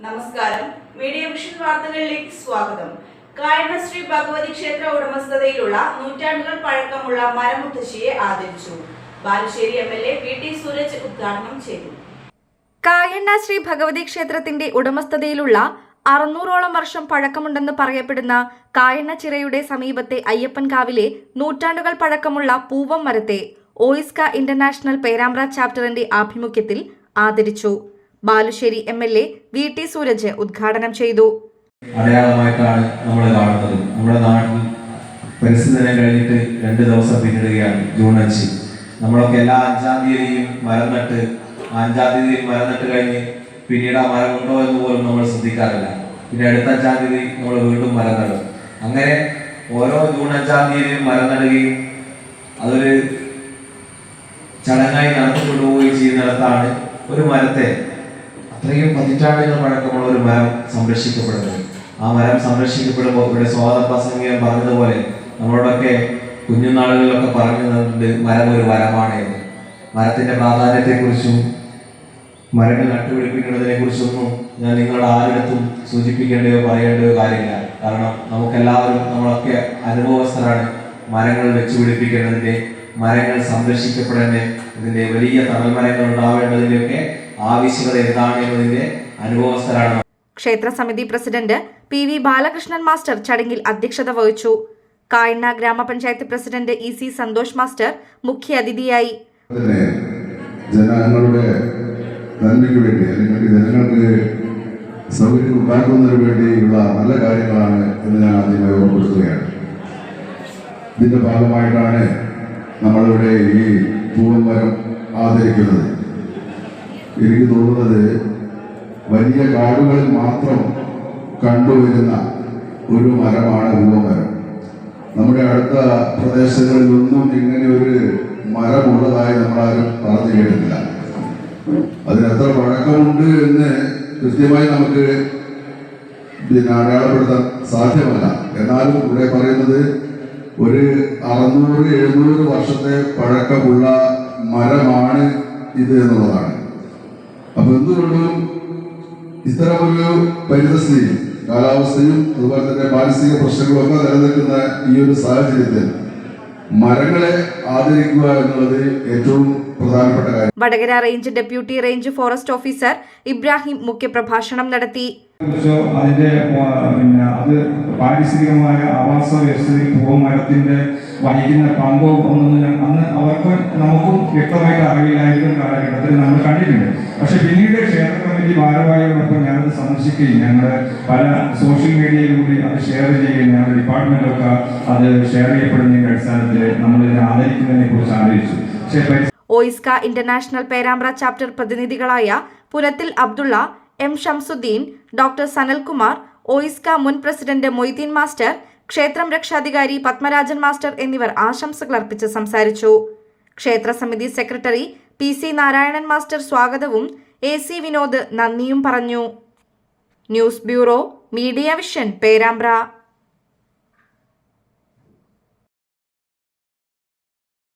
നമസ്കാരം. Media vision വാർത്തകളിലേക്ക് സ്വാഗതം. കായണ്ണ ശ്രീ ഭഗവതി ക്ഷേത്ര ഉടമസ്ഥതയിലുള്ള നൂറ്റാണ്ടുകൾ പഴക്കമുള്ള മരമുത്തശ്ശിയെ ആദരിച്ചു. ബാലുശ്ശേരി എംഎൽഎ VT സൂരജ് ഉദ്ഘാടനം ചെയ്തു. കായണ്ണ ശ്രീ ഭഗവതി ക്ഷേത്രത്തിന്റെ ഉടമസ്ഥതയിലുള്ള 600ഓളം വർഷം പഴക്കമുണ്ടെന്ന് പറയപ്പെടുന്ന കായണ്ണ ചിറയുടെ സമീപത്തെ അയ്യപ്പൻകാവിലെ നൂറ്റാണ്ടുകൾ പഴക്കമുള്ള പൂവം മരത്തെ ഓയിസ്ക ഇന്റർനാഷണൽ പേരാമ്പ്ര ചാപ്റ്ററിന്റെ ആഭിമുഖ്യത്തിൽ ആദരിച്ചു. ബാലുശ്ശേരി എംഎൽഎ VT സൂരജ് ഉദ്ഘാടനം ചെയ്തു. അടയാളമായിട്ടാണ് നമ്മൾ കാണുന്നത്. നമ്മുടെ നാട്ടിൽ പരിസ്ഥിതി ദിനം കഴിഞ്ഞിട്ട് 2 ദിവസം പിന്നിടുകയാണ്. ജൂൺ 5. നമ്മളൊക്കെ എല്ലാ 5-ാം തീയതിയും മരം നട്ട് 5-ാം തീയതി മരം നട്ട് കഴിഞ്ഞ് പിന്നീട് ആ മരം ഉണ്ടോ എന്ന് പോലും നമ്മൾ ശ്രദ്ധിക്കാറില്ല. പിന്നെ അടുത്ത 5-ാം തീയതി നമ്മൾ വീണ്ടും മരം നടും. അങ്ങനെ ഓരോ ജൂൺ 5-ാം തീയതിയും മരം നടുകയും അതൊരു ചടങ്ങായി നടത്തിക്കൊണ്ടുപോവുകയും ചെയ്യുന്നിടത്താണ് ഒരു മരത്തെ അത്രയും പതിറ്റാണ്ടുകൾ പഴക്കമുള്ള ഒരു മരം സംരക്ഷിക്കപ്പെടുന്നത്. ആ മരം സംരക്ഷിക്കപ്പെടുമ്പോൾ ഇവിടെ സ്വാഗത പ്രസംഗം പറഞ്ഞതുപോലെ നമ്മളോടൊക്കെ കുഞ്ഞുനാളുകളിലൊക്കെ പറഞ്ഞിട്ടുണ്ട് മരം ഒരു വരമാണ് എന്ന്. മരത്തിന്റെ പ്രാധാന്യത്തെക്കുറിച്ചും മരങ്ങൾ നട്ടുപിടിപ്പിക്കുന്നതിനെ കുറിച്ചൊന്നും ഞാൻ നിങ്ങളുടെ ആരുടെടുത്തും സൂചിപ്പിക്കേണ്ടയോ പറയേണ്ടയോ കാര്യമില്ല. കാരണം നമുക്കെല്ലാവരും നമ്മളൊക്കെ അനുഭവസ്ഥരാണ്. മരങ്ങൾ വെച്ചുപിടിപ്പിക്കേണ്ടതിന്റെ, മരങ്ങൾ സംരക്ഷിക്കപ്പെടേണ്ട, ഇതിന്റെ വലിയ തണൽ മരങ്ങൾ ഉണ്ടാവേണ്ടതിന്റെയൊക്കെ ആവശ്യകത എന്താണ് എന്നതിന്റെ അനുഭവസ്ഥരാണ്. ക്ഷേത്ര സമിതി പ്രസിഡന്റ് PV ബാലകൃഷ്ണൻ മാസ്റ്റർ ചടങ്ങിൽ അധ്യക്ഷത വഹിച്ചു. കായണ്ണ ഗ്രാമപഞ്ചായത്ത് പ്രസിഡന്റ് EC സന്തോഷ് മാസ്റ്റർ മുഖ്യ അതിഥിയായി. ജനങ്ങളുടെ നന്മയ്ക്ക് വേണ്ടി അല്ലെങ്കിൽ ജനങ്ങൾക്ക് സൗകര്യം ഉണ്ടാക്കുന്നതിന് വേണ്ടിയുള്ള നല്ല കാര്യങ്ങളാണ് എന്ന് ഞാൻ ആദ്യമായി ഓർമ്മപ്പെടുത്തുകയാണ്. ഇതിന്റെ ഭാഗമായിട്ടാണ് നമ്മളിവിടെ ഈ പൂവമരം ആദരിക്കുന്നത്. എനിക്ക് തോന്നുന്നത് വലിയ കാടുകളിൽ മാത്രം കണ്ടുവരുന്ന ഒരു മരമാണ് പൂവമരം. നമ്മുടെ അടുത്ത പ്രദേശങ്ങളിലൊന്നും ഇങ്ങനെ ഒരു മരമുള്ളതായി നമ്മളാരും പറഞ്ഞു കേട്ടിട്ടില്ല. അതിനെത്ര പഴക്കമുണ്ട് എന്ന് കൃത്യമായി നമുക്ക് അടയാളപ്പെടുത്താൻ സാധ്യമല്ല. എന്നാലും ഇവിടെ പറയുന്നത് ഒരു 600-700 വർഷത്തെ പഴക്കമുള്ള മരമാണ് ഇത് എന്നുള്ളതാണ്. അപ്പൊ എന്തുകൊണ്ടും ഇത്തരമൊരു പരിതസ്ഥിതി, കാലാവസ്ഥയും അതുപോലെ തന്നെ മാനസിക പ്രശ്നങ്ങളൊക്കെ നിലനിൽക്കുന്ന ഈ ഒരു സാഹചര്യത്തിൽ മരങ്ങളെ ആദരിക്കുക എന്നുള്ളത് ഏറ്റവും പ്രധാനപ്പെട്ട കാര്യം. Vadakara range deputy range forest officer Ibrahim മുഖ്യപ്രഭാഷണം നടത്തി. അതിന്റെ അത് പാരിസ്ഥിതികമായ ആവാസ വ്യവസ്ഥയിൽ പൂവമരത്തിന്റെ വഹിക്കുന്ന പങ്കോ ഒന്നും അന്ന് അവർക്ക് നമുക്കും വ്യക്തമായിട്ട് അറിയില്ലായിരുന്ന കാലഘട്ടത്തിൽ നമ്മൾ കണ്ടിട്ടുണ്ട്. പക്ഷെ പിന്നീട് ക്ഷേത്ര കമ്മിറ്റി ഭാരവാഹികളോടൊപ്പം ഞാനത് സന്ദർശിക്കുകയും ഞങ്ങൾ പല സോഷ്യൽ മീഡിയയിലൂടെ അത് ഷെയർ ചെയ്യുകയും ഞങ്ങളുടെ ഡിപ്പാർട്ട്മെന്റൊക്കെ അത് ഷെയർ ചെയ്യപ്പെടുന്നതിന്റെ അടിസ്ഥാനത്തിൽ നമ്മൾ ഇതിനെ ആദരിക്കുന്നതിനെ കുറിച്ച് ആലോചിച്ചു. ഓയിസ്ക ഇന്റർനാഷണൽ പേരാമ്പ്ര ചാപ്റ്റർ പ്രതിനിധികളായ Punathil Abdulla, M Shamsudheen, doctor Sanalkumar, OISCA മുൻ പ്രസിഡന്റ് മൊയ്തീൻ മാസ്റ്റർ, ക്ഷേത്രം രക്ഷാധികാരി പത്മരാജൻ മാസ്റ്റർ എന്നിവർ ആശംസകൾ അർപ്പിച്ച് സംസാരിച്ചു. ക്ഷേത്ര സമിതി സെക്രട്ടറി PC നാരായണൻ മാസ്റ്റർ സ്വാഗതവും AC വിനോദ് നന്ദിയും പറഞ്ഞു. News bureau, media vision, Perambra.